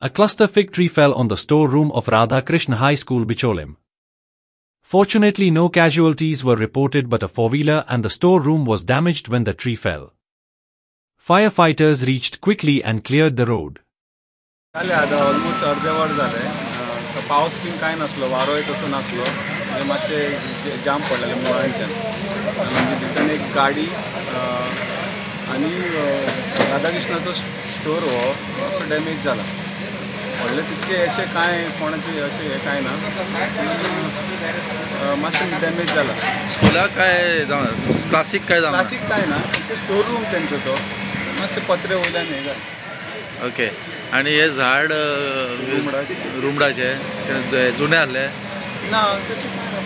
A cluster fig tree fell on the storeroom of Radhakrishna High School, Bicholim. Fortunately, no casualties were reported, but a four-wheeler and the storeroom was damaged when the tree fell. Firefighters reached quickly and cleared the road. Almost अर्देवर जालें. पावस bin कांय नासलो, वारोय तसो नासलो. मातशें जाम पडलेलें मुळांच्यान. म्हणजे भितर एक गाडी आनी राधाकृष्णाचो स्टोर हो असो डॅमेज जाला. व्हडले तितके अशें कांय कोणाचें अशें हें कांय ना. मातशें डॅमेज जाला. स्कुलाक काय क्लासीक काय जालें? क्लासीक कांय ना. स्टोर रूम तेंचो तो मातशें पत्रे वयल्यान हें जालें. ओके. आणि हे झाड रुमडाचे जुने आसले ना,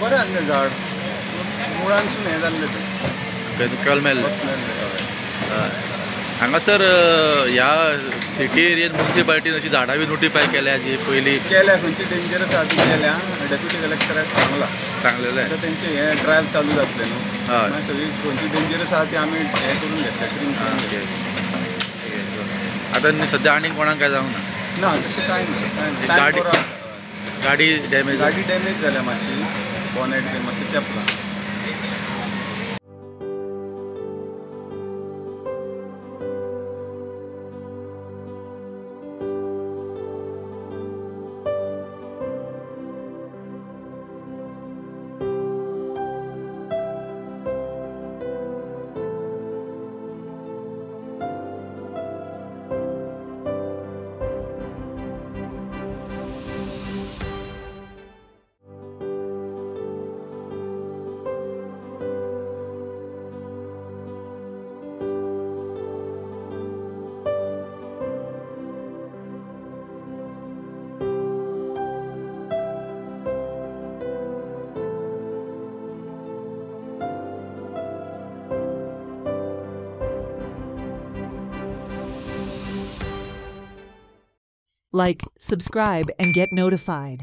बरें आसलें झाड. मुळांसून हें जाल्लें तें कलमेल्ले. हांगासर ह्या सिटी एरियेंत म्युनिसिपालिटीन अशी झाडां बी नोटिफाय केल्या जी पयलीं केल्या. खंयची डेंजरस आसा ती केल्या. डेप्युटी कलेक्टराक सांगलेलें तेंचे हें ड्रायव्ह चालू जातलें न्हू. मागीर सगळी खंयची डेंजरस आसा ती आमी हें करून घेतल्या, ट्रीम करून घेतल्या. आतां सद्या आनीक कोणाक काय जावंक ना. तशें कांय ना. गाडी डॅमेज जाल्या मातशी. बॉनेट बी मातशें चेपलां. Like, subscribe, and get notified.